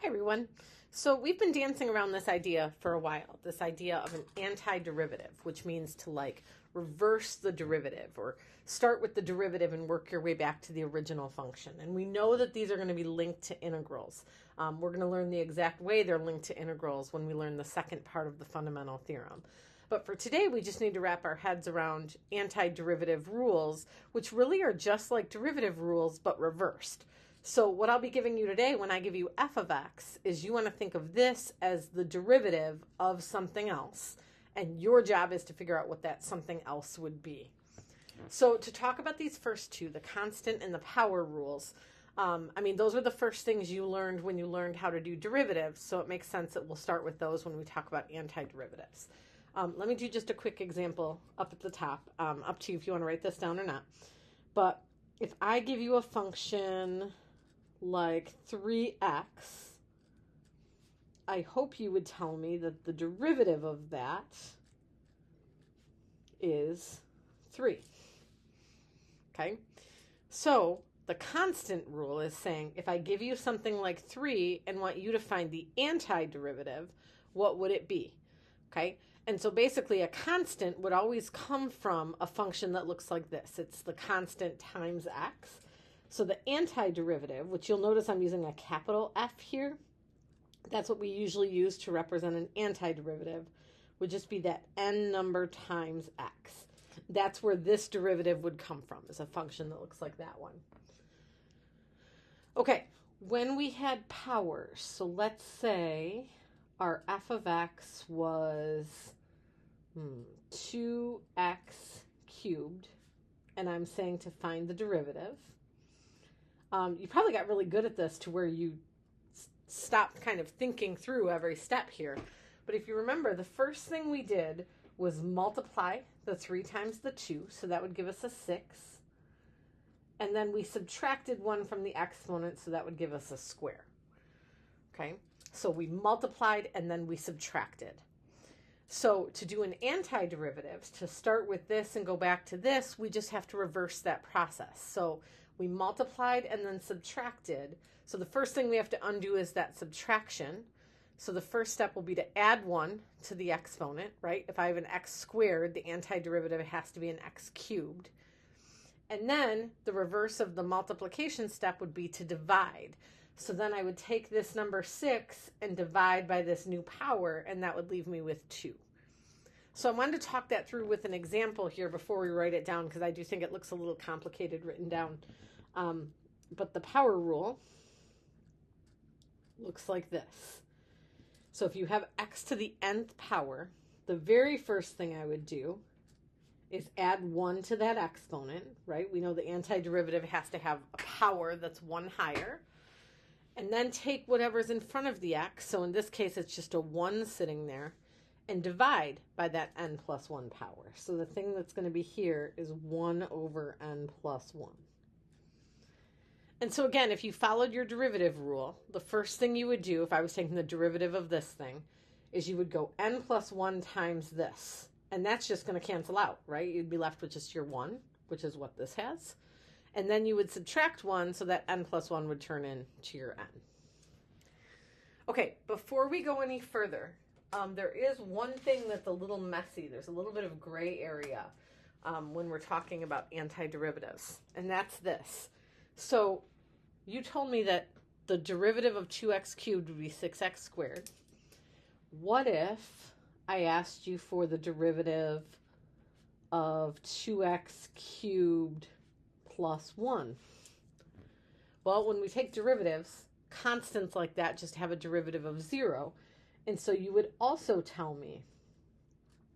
Hi, everyone. So we've been dancing around this idea for a while, this idea of an antiderivative, which means to reverse the derivative or start with the derivative and work your way back to the original function. And we know that these are going to be linked to integrals. We're going to learn the exact way they're linked to integrals when we learn the second part of the fundamental theorem. But for today, we just need to wrap our heads around antiderivative rules, which really are just like derivative rules, but reversed. So what I'll be giving you today when I give you f of x is you want to think of this as the derivative of something else. And your job is to figure out what that something else would be. So to talk about these first two, the constant and the power rules, those were the first things you learned when you learned how to do derivatives. So it makes sense that we'll start with those when we talk about antiderivatives. Let me do just a quick example up at the top. Up to you if you want to write this down or not. But if I give you a function like 3x, I hope you would tell me that the derivative of that is 3. Okay? So the constant rule is saying if I give you something like 3 and want you to find the antiderivative, what would it be? Okay? And so basically a constant would always come from a function that looks like this. It's the constant times x. So the antiderivative, which you'll notice I'm using a capital F here, that's what we usually use to represent an antiderivative, would just be that n number times x. That's where this derivative would come from, is a function that looks like that one. Okay, when we had powers, so let's say our f of x was 2x cubed, and I'm saying to find the derivative. You probably got really good at this to where you stopped kind of thinking through every step here. But if you remember, the first thing we did was multiply the 3 times the 2, so that would give us a 6. And then we subtracted 1 from the exponent, so that would give us a square. Okay, so we multiplied and then we subtracted. So to do an antiderivative, to start with this and go back to this, we just have to reverse that process. So we multiplied and then subtracted. So the first thing we have to undo is that subtraction. So the first step will be to add 1 to the exponent, right? If I have an x squared, the antiderivative has to be an x cubed. And then the reverse of the multiplication step would be to divide. So then I would take this number 6 and divide by this new power, and that would leave me with 2. So I wanted to talk that through with an example here before we write it down, because I do think it looks a little complicated written down. But the power rule looks like this. So if you have x to the nth power, the very first thing I would do is add 1 to that exponent, right? We know the antiderivative has to have a power that's 1 higher. And then take whatever's in front of the x, so in this case it's just a 1 sitting there, and divide by that n plus 1 power. So the thing that's going to be here is 1 over n plus 1. And so again, if you followed your derivative rule, the first thing you would do, if I was taking the derivative of this thing, is you would go n plus 1 times this. And that's just going to cancel out, right? You'd be left with just your 1, which is what this has. And then you would subtract 1 so that n plus 1 would turn into your n. Okay, before we go any further, there is one thing that's a little messy. There's a little bit of gray area when we're talking about antiderivatives, and that's this. So you told me that the derivative of 2x cubed would be 6x squared. What if I asked you for the derivative of 2x cubed plus 1? Well, when we take derivatives, constants like that just have a derivative of 0. And so you would also tell me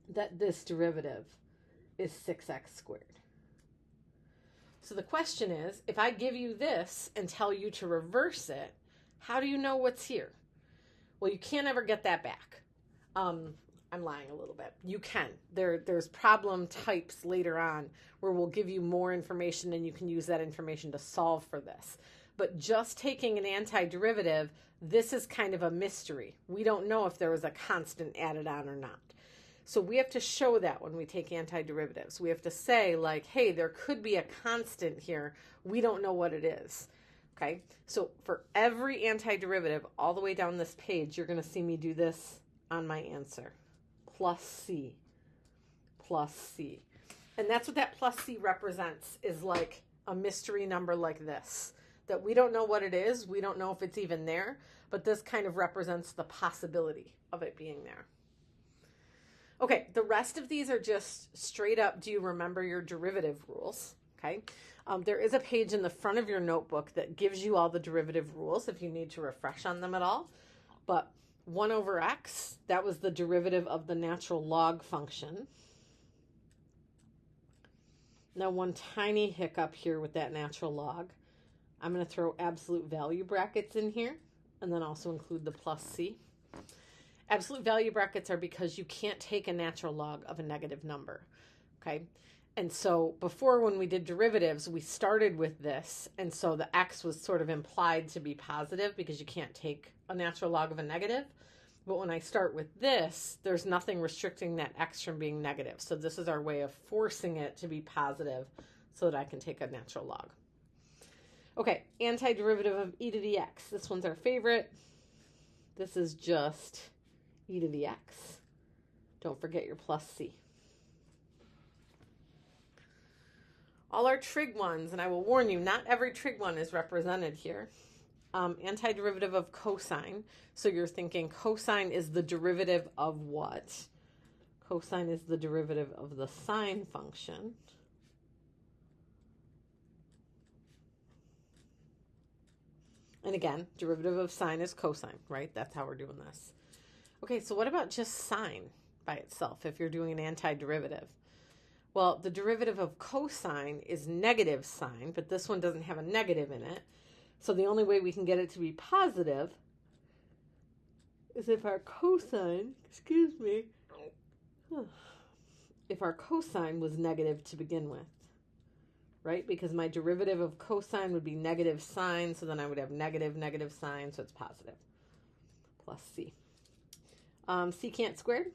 that this derivative is 6x squared. So the question is, if I give you this and tell you to reverse it, how do you know what's here? Well, you can't ever get that back. I'm lying a little bit. You can. There's problem types later on where we'll give you more information and you can use that information to solve for this. But just taking an antiderivative, this is kind of a mystery. We don't know if there was a constant added on or not. So we have to show that when we take antiderivatives. We have to say, like, hey, there could be a constant here. We don't know what it is. Okay, so for every antiderivative all the way down this page, you're going to see me do this on my answer. Plus C, plus C. And that's what that plus C represents, is like a mystery number like this, that we don't know what it is. We don't know if it's even there, but this kind of represents the possibility of it being there. Okay, the rest of these are just straight up, do you remember your derivative rules? Okay, there is a page in the front of your notebook that gives you all the derivative rules if you need to refresh on them at all. But 1 over x, that was the derivative of the natural log function. Now, one tiny hiccup here with that natural log. I'm going to throw absolute value brackets in here and then also include the plus c. Absolute value brackets are because you can't take a natural log of a negative number, okay? And so before, when we did derivatives, we started with this, and so the x was sort of implied to be positive because you can't take a natural log of a negative. But when I start with this, there's nothing restricting that x from being negative. So this is our way of forcing it to be positive so that I can take a natural log. Okay, antiderivative of e to the x. This one's our favorite. This is just e to the x. Don't forget your plus c. All our trig ones, and I will warn you, not every trig one is represented here. Antiderivative of cosine. So you're thinking cosine is the derivative of what? Cosine is the derivative of the sine function. And again, derivative of sine is cosine, right? That's how we're doing this. Okay, so what about just sine by itself if you're doing an antiderivative? Well, the derivative of cosine is negative sine, but this one doesn't have a negative in it. So the only way we can get it to be positive is if our cosine, if our cosine was negative to begin with, right? Because my derivative of cosine would be negative sine, so then I would have negative sine, so it's positive. Plus c. Secant squared.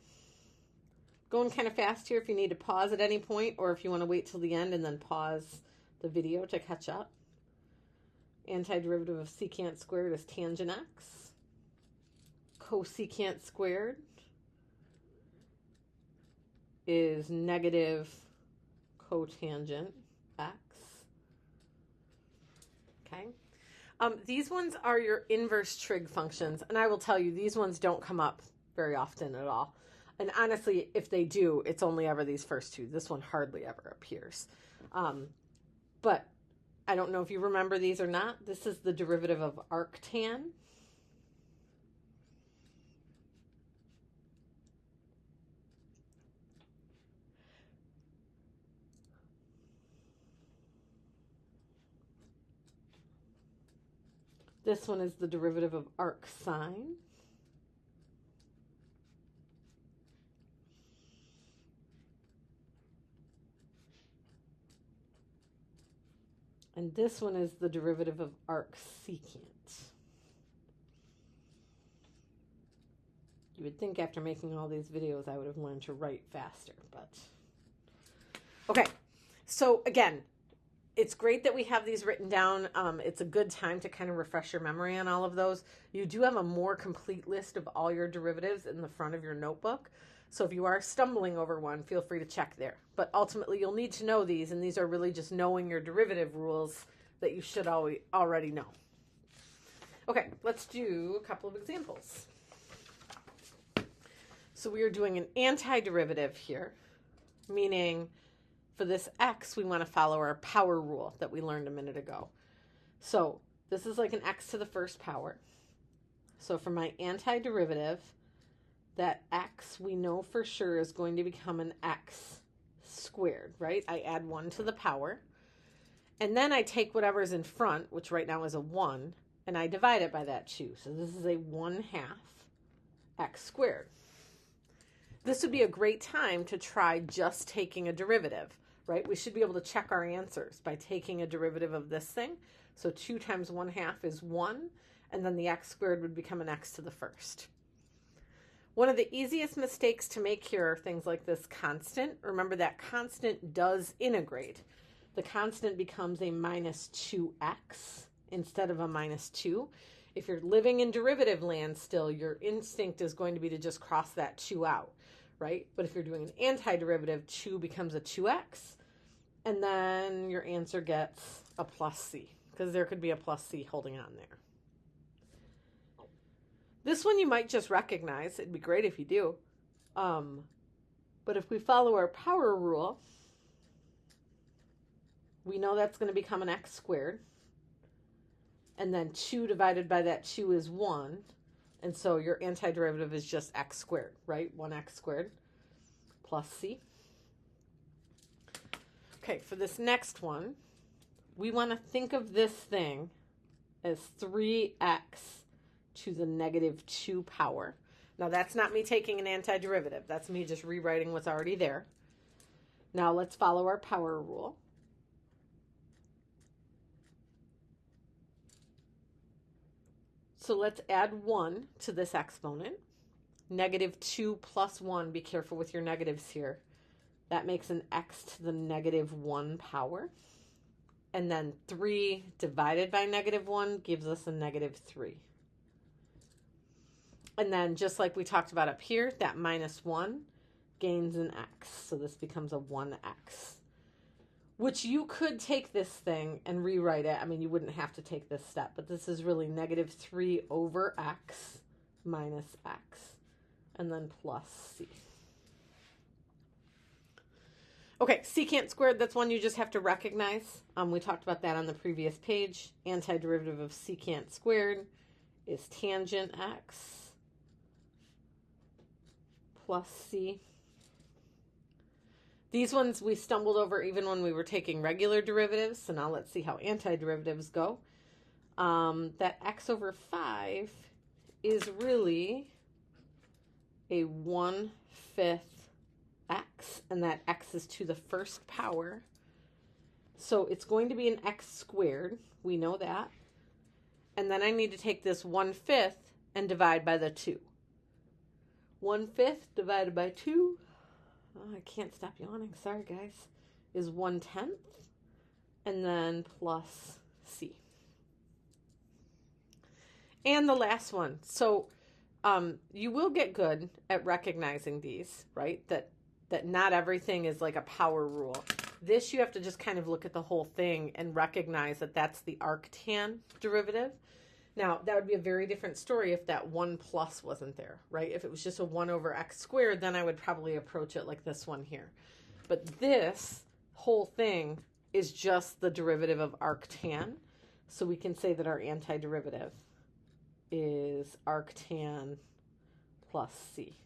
Going kind of fast here if you need to pause at any point, or if you want to wait till the end and then pause the video to catch up. Antiderivative of secant squared is tangent x. Cosecant squared is negative cotangent x. Okay. These ones are your inverse trig functions, and I will tell you, these ones don't come up very often at all. And honestly, if they do, it's only ever these first two. This one hardly ever appears. But I don't know if you remember these or not. This is the derivative of arctan. This one is the derivative of arcsine. And this one is the derivative of arcsecant. You would think after making all these videos I would have learned to write faster, but... Okay, so again, it's great that we have these written down. It's a good time to kind of refresh your memory on all of those. You do have a more complete list of all your derivatives in the front of your notebook. So if you are stumbling over one, feel free to check there. But ultimately, you'll need to know these, and these are really just knowing your derivative rules that you should already know. Okay, let's do a couple of examples. So we are doing an antiderivative here, meaning for this x, we want to follow our power rule that we learned a minute ago. So this is like an x to the first power. So for my antiderivative, that x we know for sure is going to become an x squared, right? I add 1 to the power. And then I take whatever's in front, which right now is a 1, and I divide it by that 2. So this is a 1/2 x squared. This would be a great time to try just taking a derivative, right? We should be able to check our answers by taking a derivative of this thing. So 2 times 1/2 is 1, and then the x squared would become an x to the first. One of the easiest mistakes to make here are things like this constant. Remember that constant does integrate. The constant becomes a minus 2x instead of a minus 2. If you're living in derivative land still, your instinct is going to be to just cross that 2 out, right? But if you're doing an antiderivative, 2 becomes a 2x, and then your answer gets a plus c, because there could be a plus c holding on there. This one you might just recognize. It'd be great if you do. But if we follow our power rule, we know that's going to become an x squared. And then 2 divided by that 2 is 1. And so your antiderivative is just x squared, right? 1x squared plus c. Okay, for this next one, we want to think of this thing as 3x to the negative 2 power. Now, that's not me taking an antiderivative. That's me just rewriting what's already there. Now, let's follow our power rule. So let's add 1 to this exponent. Negative 2 plus 1, be careful with your negatives here. That makes an x to the negative 1 power. And then 3 divided by negative 1 gives us a negative 3. And then just like we talked about up here, that minus 1 gains an x. So this becomes a 1x. Which you could take this thing and rewrite it. I mean, you wouldn't have to take this step, but this is really negative 3 over x minus x, and then plus c. Okay, secant squared, that's one you just have to recognize. We talked about that on the previous page. Antiderivative of secant squared is tangent x plus c. These ones we stumbled over even when we were taking regular derivatives, so now let's see how antiderivatives go. That x over 5 is really a 1/5 x, and that x is to the first power. So it's going to be an x squared, we know that. And then I need to take this 1/5 and divide by the 2. 1/5 divided by 2. Oh, I can't stop yawning. Sorry, guys. Is 1/10, and then plus c. And the last one. So you will get good at recognizing these, right? That not everything is like a power rule. This you have to just kind of look at the whole thing and recognize that that's the arctan derivative. Now, that would be a very different story if that 1 plus wasn't there, right? If it was just a 1 over x squared, then I would probably approach it like this one here. But this whole thing is just the derivative of arctan. So we can say that our antiderivative is arctan plus c.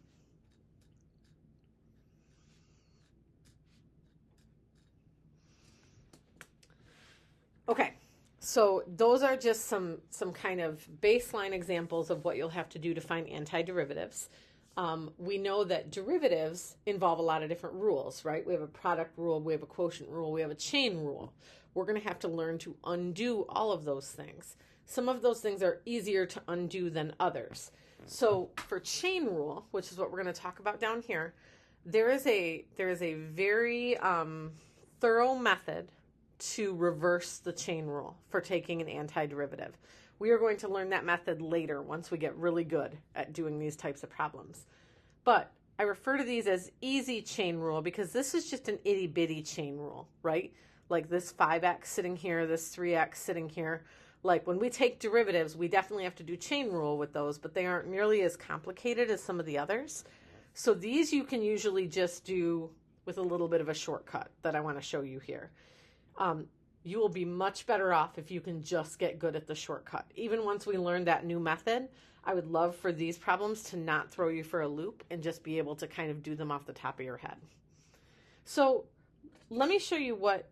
Okay. So those are just some kind of baseline examples of what you'll have to do to find antiderivatives. We know that derivatives involve a lot of different rules, right? We have a product rule, we have a quotient rule, we have a chain rule. We're going to have to learn to undo all of those things. Some of those things are easier to undo than others. So for chain rule, which is what we're going to talk about down here, there is a very thorough method to reverse the chain rule for taking an antiderivative. We are going to learn that method later once we get really good at doing these types of problems. But I refer to these as easy chain rule because this is just an itty bitty chain rule, right? Like this 5x sitting here, this 3x sitting here. Like when we take derivatives, we definitely have to do chain rule with those, but they aren't nearly as complicated as some of the others. So these you can usually just do with a little bit of a shortcut that I want to show you here. You will be much better off if you can just get good at the shortcut. Even once we learn that new method, I would love for these problems to not throw you for a loop and just be able to kind of do them off the top of your head. So let me show you what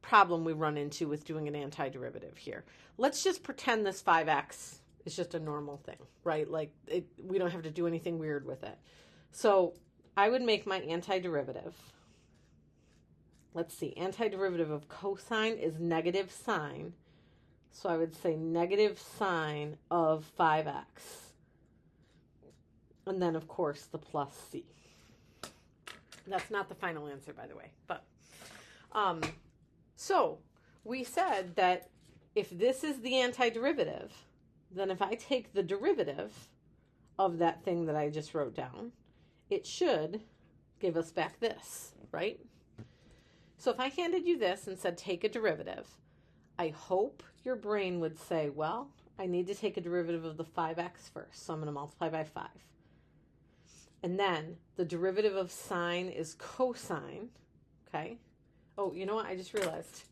problem we run into with doing an antiderivative here. Let's just pretend this 5x is just a normal thing, right? Like we don't have to do anything weird with it. So I would make my antiderivative. Let's see, antiderivative of cosine is negative sine. So I would say negative sine of 5x. And then, of course, the plus c. That's not the final answer, by the way. But so we said that if this is the antiderivative, then if I take the derivative of that thing that I just wrote down, it should give us back this, right? So if I handed you this and said, take a derivative, I hope your brain would say, well, I need to take a derivative of the 5x first. So I'm going to multiply by 5. And then the derivative of sine is cosine. Okay. Oh, you know what? I just realized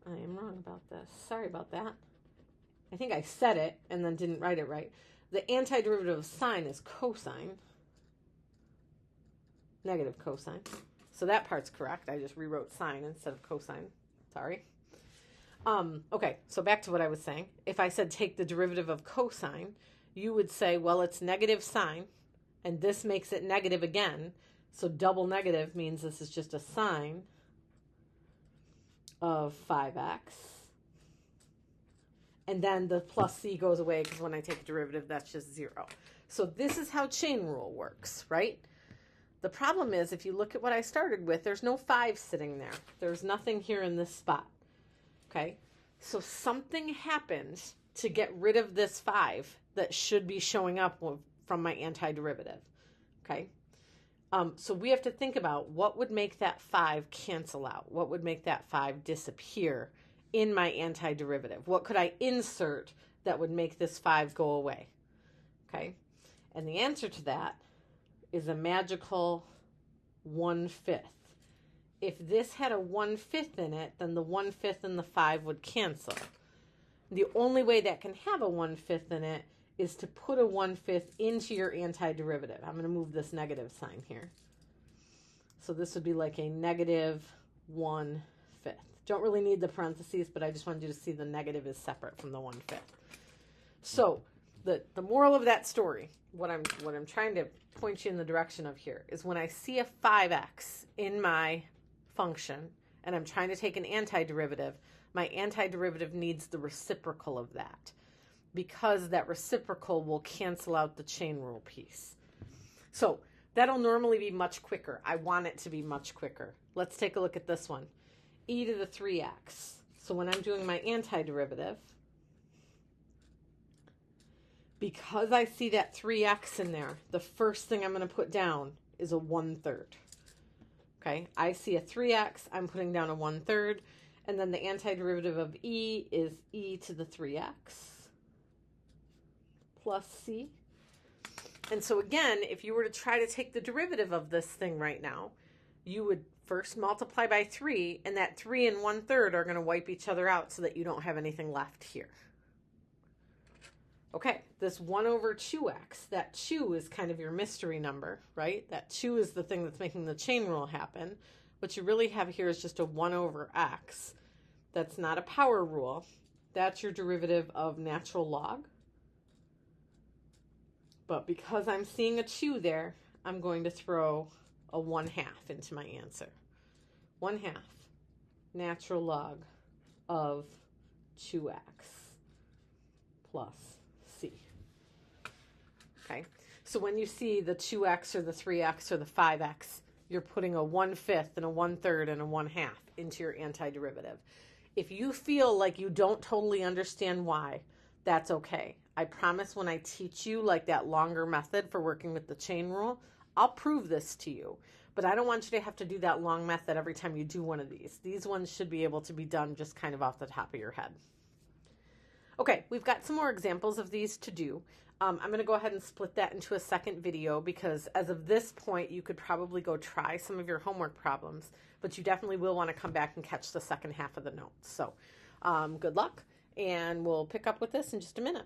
I am wrong about this. Sorry about that. I think I said it and then didn't write it right. The antiderivative of sine is cosine. Negative cosine. So that part's correct. I just rewrote sine instead of cosine. Sorry. Okay, so back to what I was saying. If I said take the derivative of cosine, you would say, well, it's negative sine, and this makes it negative again. So double negative means this is just a sine of 5x. And then the plus c goes away because when I take a derivative, that's just 0. So this is how chain rule works, right? The problem is, if you look at what I started with, there's no 5 sitting there. There's nothing here in this spot. Okay, so something happened to get rid of this 5 that should be showing up from my antiderivative. Okay, so we have to think about what would make that 5 cancel out. What would make that 5 disappear in my antiderivative? What could I insert that would make this 5 go away? Okay, and the answer to that is a magical 1/5. If this had a 1/5 in it, then the 1/5 and the 5 would cancel. The only way that can have a 1/5 in it is to put a 1/5 into your antiderivative. I'm going to move this negative sign here. So this would be like a negative 1/5. Don't really need the parentheses, but I just wanted you to see the negative is separate from the 1/5. So the moral of that story, what I'm trying to point you in the direction of here, is when I see a 5x in my function and I'm trying to take an antiderivative, my antiderivative needs the reciprocal of that, because that reciprocal will cancel out the chain rule piece. So that'll normally be much quicker. I want it to be much quicker. Let's take a look at this one. E to the 3x. So when I'm doing my antiderivative, because I see that 3x in there, the first thing I'm going to put down is a 1/3. Okay, I see a 3x, I'm putting down a 1/3, and then the antiderivative of e is e to the 3x plus c. And so again, if you were to try to take the derivative of this thing right now, you would first multiply by 3, and that 3 and 1/3 are going to wipe each other out so that you don't have anything left here. Okay, this 1/2x, that 2 is kind of your mystery number, right? That 2 is the thing that's making the chain rule happen. What you really have here is just a 1/x. That's not a power rule. That's your derivative of natural log. But because I'm seeing a 2 there, I'm going to throw a 1/2 into my answer. 1/2 natural log of 2x plus c. Okay, so when you see the 2x or the 3x or the 5x, you're putting a 1/5 and a 1/3 and a 1/2 into your antiderivative. If you feel like you don't totally understand why, that's okay. I promise when I teach you like that longer method for working with the chain rule, I'll prove this to you. But I don't want you to have to do that long method every time you do one of these. These ones should be able to be done just kind of off the top of your head. Okay, we've got some more examples of these to do. I'm going to go ahead and split that into a second video because as of this point, you could probably go try some of your homework problems, but you definitely will want to come back and catch the second half of the notes. So good luck, and we'll pick up with this in just a minute.